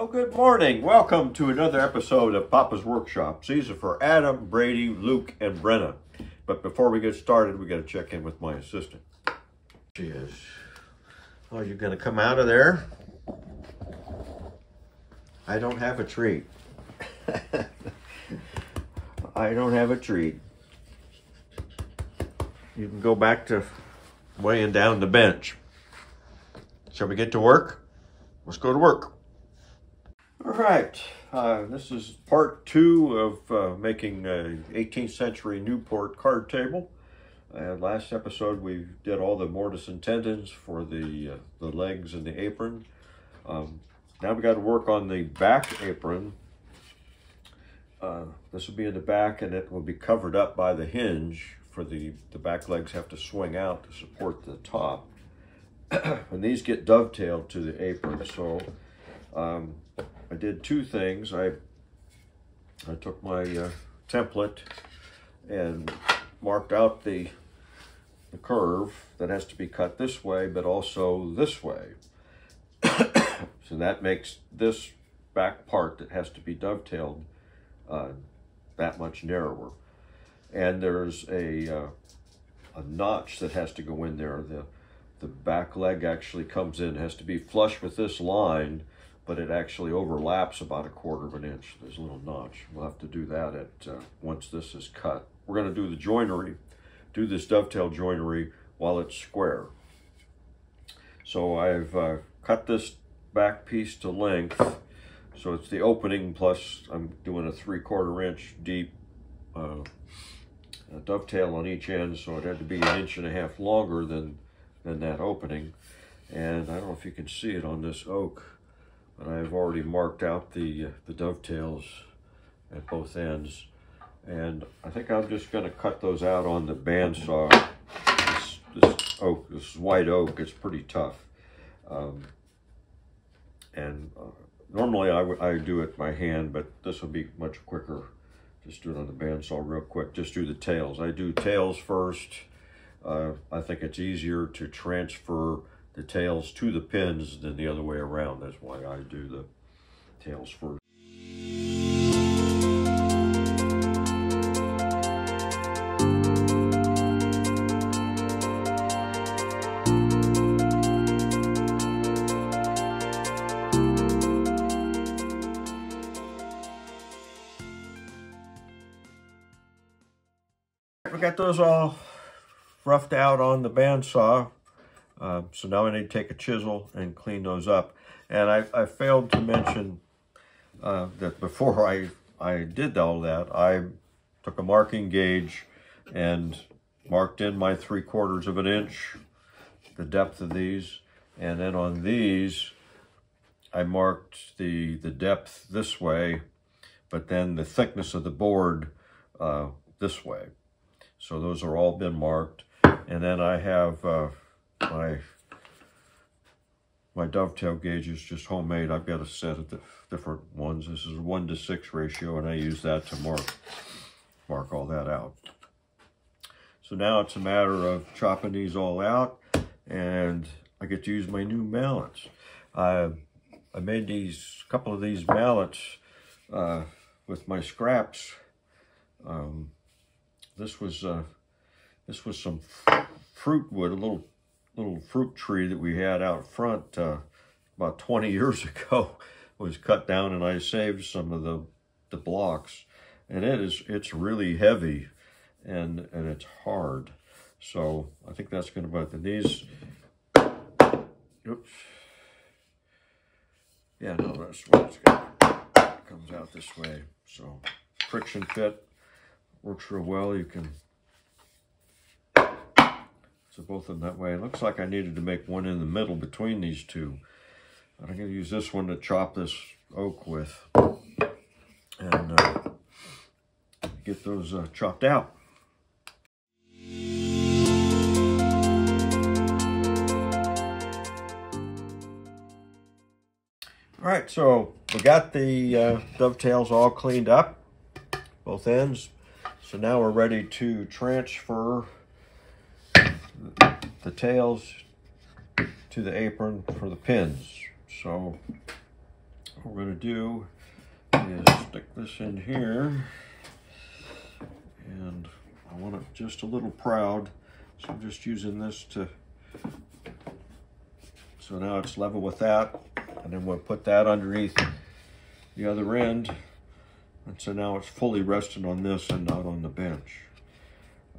Well, good morning. Welcome to another episode of Papa's Workshops. These are for Adam, Brady, Luke, and Brenna. But before we get started, we got to check in with my assistant. She is. Oh, you're going to come out of there? I don't have a treat. I don't have a treat. You can go back to weighing down the bench. Shall we get to work? Let's go to work. All right, this is part 2 of making a 18th century Newport card table. Last episode we did all the mortise and tendons for the legs and the apron. Now we got to work on the back apron. This will be in the back and it will be covered up by the hinge for the back legs have to swing out to support the top. And these get dovetailed to the apron. So I did 2 things. I took my template and marked out the curve that has to be cut this way, but also this way. So that makes this back part that has to be dovetailed that much narrower. And there's a notch that has to go in there. The back leg actually comes in, has to be flush with this line, but it actually overlaps about 1/4 of an inch. There's a little notch. We'll have to do that once this is cut. We're going to do the joinery, do this dovetail joinery while it's square. So I've cut this back piece to length. So it's the opening plus I'm doing a 3/4 inch deep dovetail on each end. So it had to be 1.5 inches longer than that opening. And I don't know if you can see it on this oak, but I've already marked out the dovetails at both ends. And I think I'm just going to cut those out on the bandsaw. This oak, this white oak, is pretty tough. Normally I do it by hand, but this will be much quicker. Just do it on the bandsaw real quick. Just do the tails. I do tails first. I think it's easier to transfer the tails to the pins than the other way around. That's why I do the tails first. We got those all roughed out on the bandsaw. So now I need to take a chisel and clean those up. And I failed to mention that before I did all that, I took a marking gauge and marked in my 3/4 of an inch, the depth of these. And then on these, I marked the depth this way, but then the thickness of the board this way. So those are all been marked. And then I have my dovetail gauge is just homemade. I've got a set of different ones. This is a 1:6 ratio, and I use that to mark all that out. So now it's a matter of chopping these all out, and I get to use my new mallets. I made a couple of these mallets with my scraps. This was some fruit wood, a little fruit tree that we had out front about 20 years ago. Was cut down, and I saved some of the blocks. And it's really heavy and it's hard. So I think that's going to be the these. Oops. Yeah, no, that's what it's got. It comes out this way. So friction fit works real well. You can. So both of them that way. It looks like I needed to make one in the middle between these two. I'm going to use this one to chop this oak with and get those chopped out. All right, so we got the dovetails all cleaned up, both ends. So now we're ready to transfer the tails to the apron for the pins. So what we're going to do is stick this in here, and I want it just a little proud, so I'm just using this to, so now it's level with that, and then we'll put that underneath the other end, and so now it's fully resting on this and not on the bench.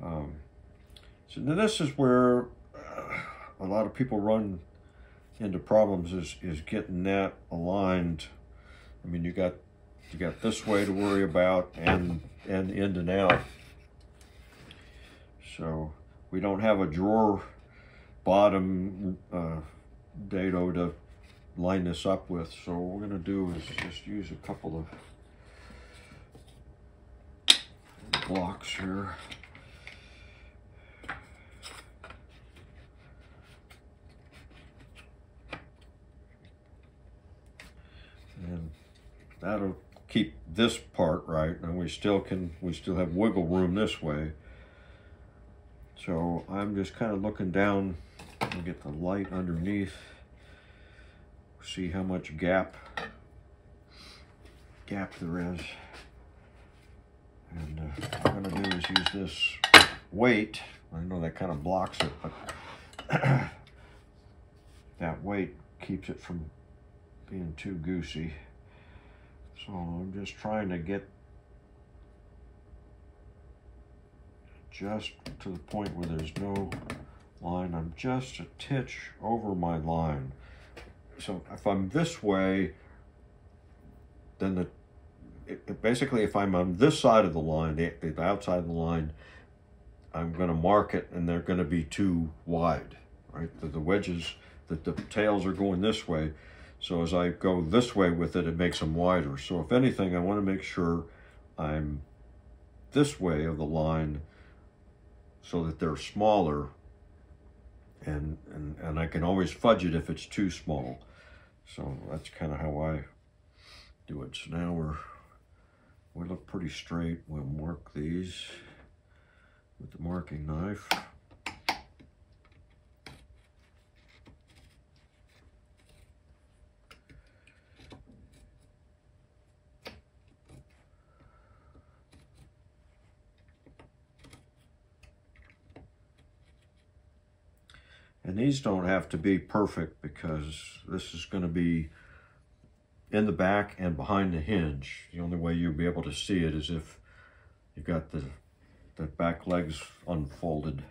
So now this is where a lot of people run into problems, is getting that aligned. I mean, you got this way to worry about, and in and out. So we don't have a drawer bottom dado to line this up with. So what we're going to do is just use a couple of blocks here. And that'll keep this part right, and we still have wiggle room this way. So I'm just kind of looking down and get the light underneath, see how much gap there is. And what I'm going to do is use this weight. I know that kind of blocks it, but that weight keeps it from being too goosey. So I'm just trying to get just to the point where there's no line. I'm just a titch over my line. So if I'm this way, then basically if I'm on this side of the line, the outside of the line, I'm going to mark it, and they're going to be too wide, right? The wedges, the tails are going this way. So as I go this way with it, it makes them wider. So if anything, I want to make sure I'm this way of the line so that they're smaller, and I can always fudge it if it's too small. So that's kind of how I do it. So now we look pretty straight. We'll mark these with the marking knife. And these don't have to be perfect, because this is going to be in the back and behind the hinge. The only way you'll be able to see it is if you've got the back legs unfolded,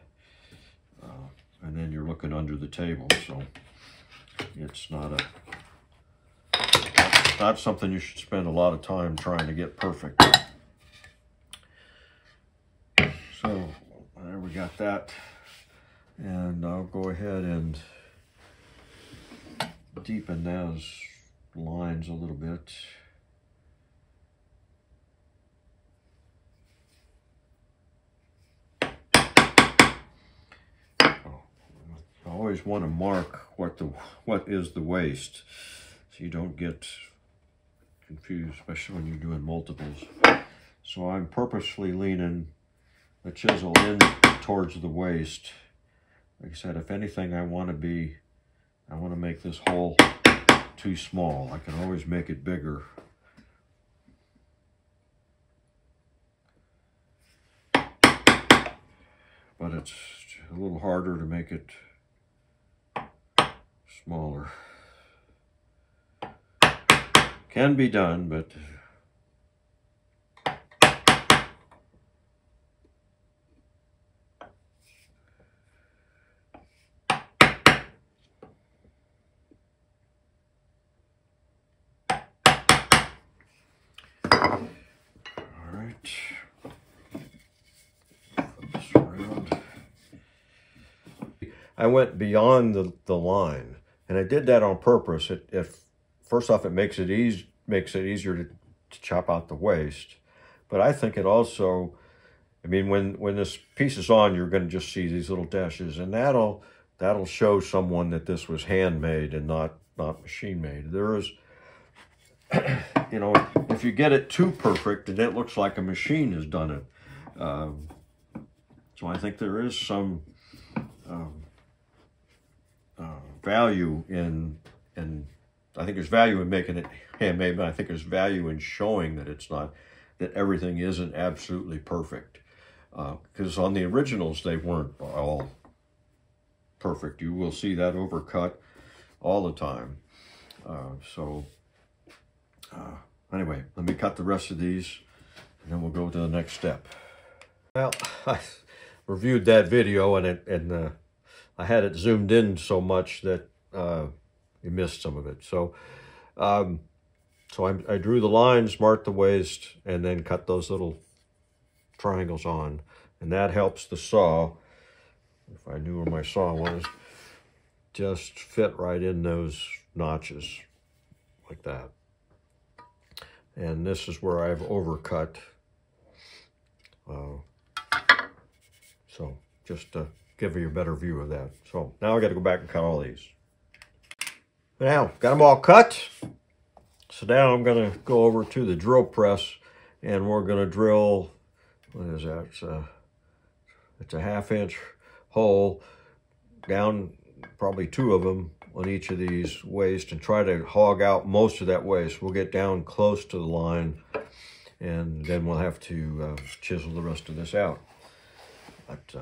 and then you're looking under the table. So it's not something you should spend a lot of time trying to get perfect. So there we got that. And I'll go ahead and deepen those lines a little bit. I always want to mark what is the waist, so you don't get confused, especially when you're doing multiples. So I'm purposely leaning the chisel in towards the waist. Like I said, if anything, I want to make this hole too small. I can always make it bigger. But it's a little harder to make it smaller. Can be done, but I went beyond the line, and I did that on purpose. First off, it makes it easier to chop out the waist, but I think it also, I mean, when this piece is on, you're going to just see these little dashes, and that'll show someone that this was handmade and not machine made. There is, you know, if you get it too perfect, then it looks like a machine has done it. So I think there is some value in I think there's value in making it handmade, but I think there's value in showing that it's not, that everything isn't absolutely perfect. Because on the originals, they weren't all perfect. You will see that overcut all the time. Anyway, let me cut the rest of these, and then we'll go to the next step. Well, I reviewed that video, and I had it zoomed in so much that you missed some of it. So I drew the lines, marked the waist, and then cut those little triangles on, and that helps the saw, if I knew where my saw was, just fit right in those notches like that. And this is where I've overcut. So just to give you a better view of that. So now I got to go back and cut all these. Now, got them all cut. So now I'm going to go over to the drill press, and we're going to drill, what is that? It's a 1/2 inch hole down, probably 2 of them on each of these waist, and try to hog out most of that waist. We'll get down close to the line, and then we'll have to chisel the rest of this out. But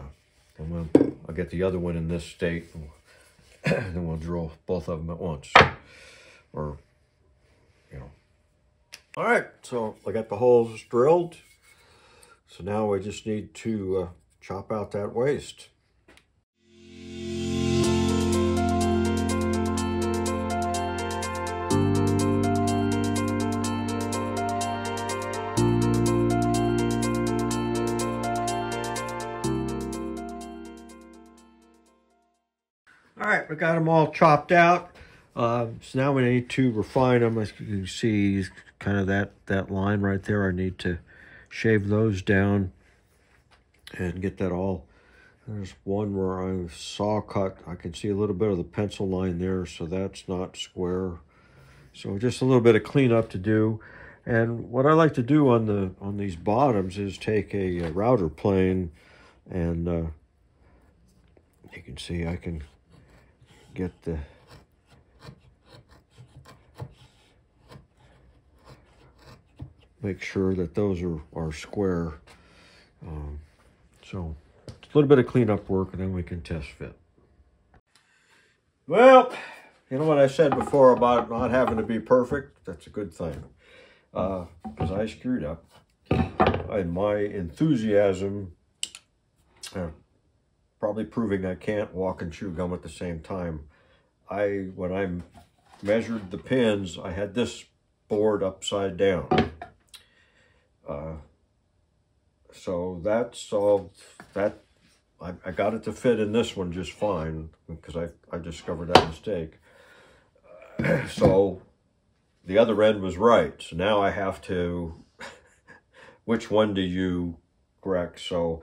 I'll get the other one in this state, and then we'll drill both of them at once. Or, you know. All right, so I got the holes drilled. So now I just need to chop out that waist. All right, we got them all chopped out. So now we need to refine them. As you can see, kind of that line right there. I need to shave those down and get that all. There's one where I saw cut. I can see a little bit of the pencil line there, so that's not square. So just a little bit of cleanup to do. And what I like to do on these bottoms is take a router plane, and you can see I can get the make sure that those are square. So it's a little bit of cleanup work, and then we can test fit. Well, you know what I said before about not having to be perfect? That's a good thing, because I screwed up. And my enthusiasm, probably proving I can't walk and chew gum at the same time. When I measured the pins, I had this board upside down. So that solved that. I got it to fit in this one just fine, because I discovered that mistake. So the other end was right. So now I have to, which one do you correct? So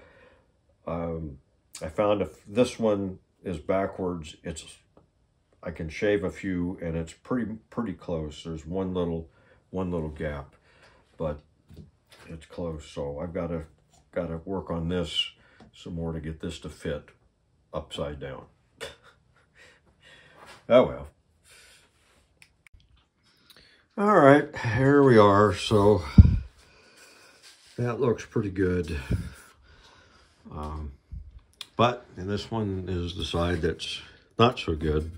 I found if this one is backwards, I can shave a few, and it's pretty close. There's one little gap, but it's close. So I've got to work on this some more to get this to fit upside down. Oh well. All right, here we are. So that looks pretty good. But and this one is the side that's not so good.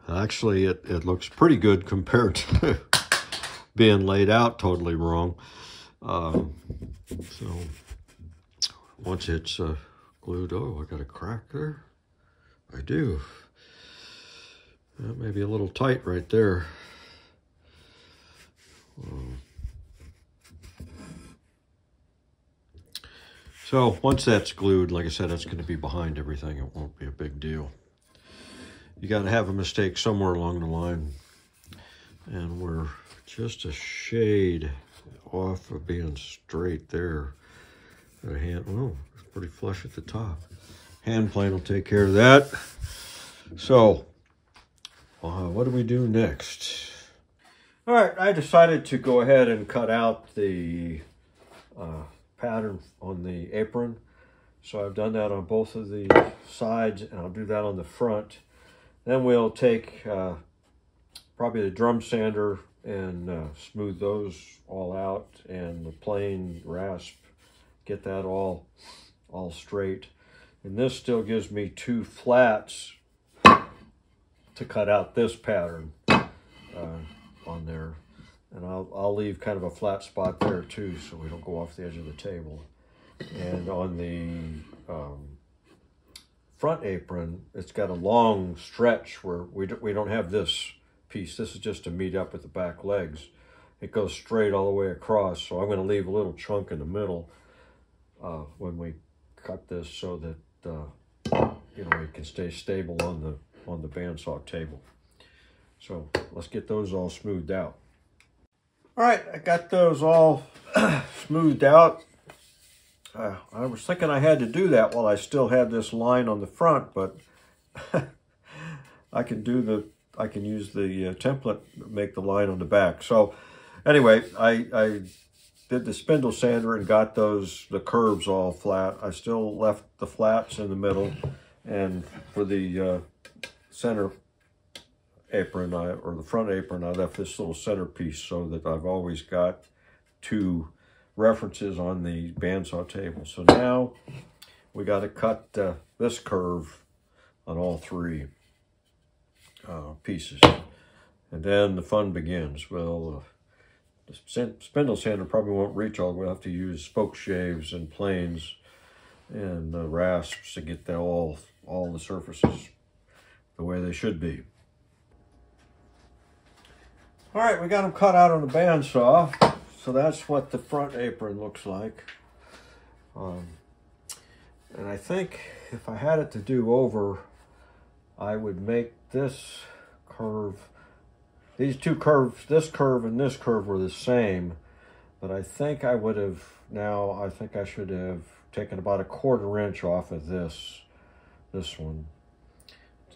Actually, it looks pretty good compared to being laid out totally wrong. So once it's glued, oh, I got a crack there. I do. That may be a little tight right there. So once that's glued, like I said, that's going to be behind everything. It won't be a big deal. You got to have a mistake somewhere along the line. And we're just a shade off of being straight there. The hand, oh, it's pretty flush at the top. Hand plane will take care of that. So, what do we do next? All right, I decided to go ahead and cut out the pattern on the apron. So I've done that on both of the sides, and I'll do that on the front. Then we'll take probably the drum sander and smooth those all out, and the plane rasp, get that all straight. And this still gives me 2 flats to cut out this pattern on there. And I'll leave kind of a flat spot there too, so we don't go off the edge of the table. And on the front apron, it's got a long stretch where we don't have this piece. This is just to meet up with the back legs. It goes straight all the way across, so I'm going to leave a little chunk in the middle when we cut this, so that you know, it can stay stable on the bandsaw table. So let's get those all smoothed out. All right, I got those all smoothed out. I was thinking I had to do that while I still had this line on the front, but I can use the template to make the line on the back. So anyway, I did the spindle sander and got the curves all flat. I still left the flats in the middle, and for the center apron, or the front apron, I left this little centerpiece so that I've always got 2 references on the bandsaw table. So now we got to cut this curve on all 3 pieces, and then the fun begins. Well, the spindle sander probably won't reach all the way. We'll have to use spoke shaves and planes and rasps to get all the surfaces the way they should be. All right, we got them cut out on the bandsaw. So that's what the front apron looks like. And I think if I had it to do over, I would make this curve, these 2 curves, this curve and this curve were the same, but I think I would have, I think I should have taken about a 1/4 inch off of this one.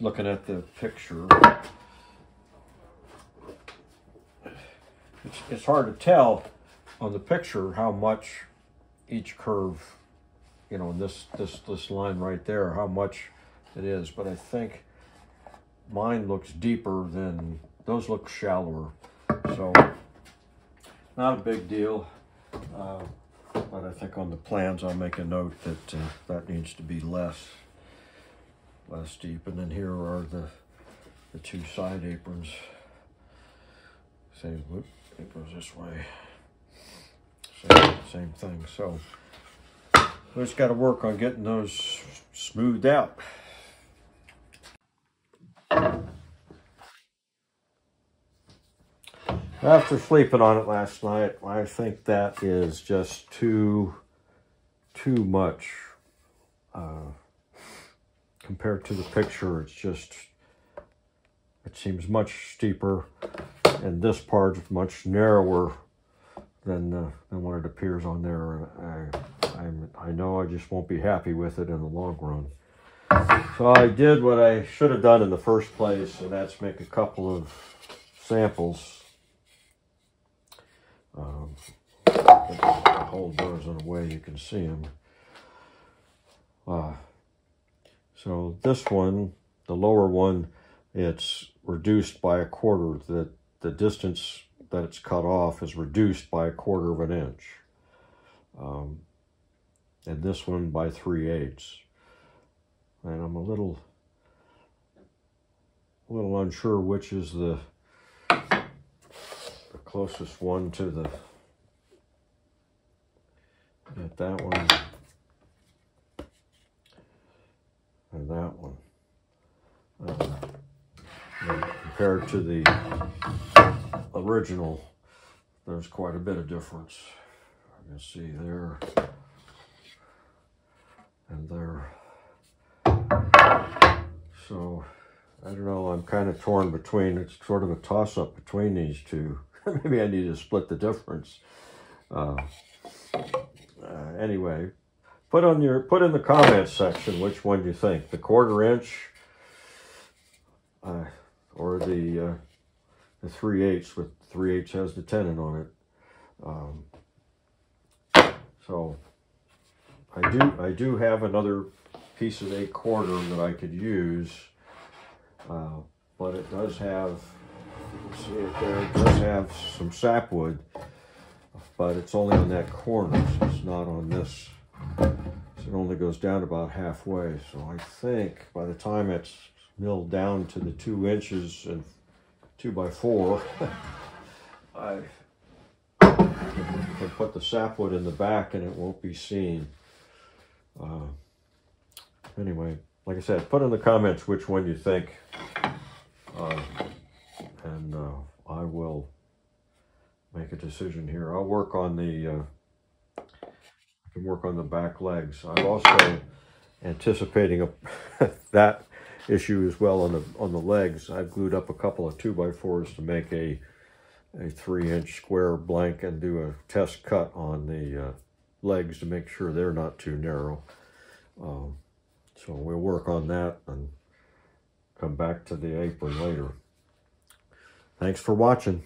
Looking at the picture, it's hard to tell on the picture how much each curve, you know, in this line right there, how much it is, but I think mine looks deeper than those, look shallower. So not a big deal, but I think on the plans I'll make a note that that needs to be less deep. And then here are the 2 side aprons. Same, whoop, it goes this way. Same thing. So we just got to work on getting those smoothed out. After sleeping on it last night, I think that is just too much compared to the picture. It seems much steeper, and this part is much narrower than what it appears on there. I know I just won't be happy with it in the long run. So I did what I should have done in the first place, and that's make a couple of samples. I'll hold those in a way you can see them. So this one, the lower one, it's reduced by 1/4. The distance that it's cut off is reduced by 1/4 inch. And this one by 3/8. And I'm a little unsure which is the closest one to the, that one and that one. Compared to the original, there's quite a bit of difference. You can see there and there. So I don't know, I'm kind of torn between, it's sort of a toss-up between these 2. Maybe I need to split the difference. Anyway, put in the comments section which one you think, the 1/4 inch or the 3/8 with 3/8 has the tenon on it. So I do have another piece of 8/4 that I could use, but it does have You can see it there. It does have some sapwood, but it's only on that corner, so it's not on this. So it only goes down about halfway. So I think by the time it's milled down to the 2 inches and 2x4, I can put the sapwood in the back and it won't be seen. Anyway, like I said, put in the comments which one you think, and I will make a decision here. I'll work on the I can work on the back legs. I'm also anticipating that issue as well on the legs. I've glued up a couple of 2x4s to make a 3-inch square blank and do a test cut on the legs to make sure they're not too narrow. So we'll work on that and come back to the apron later. Thanks for watching.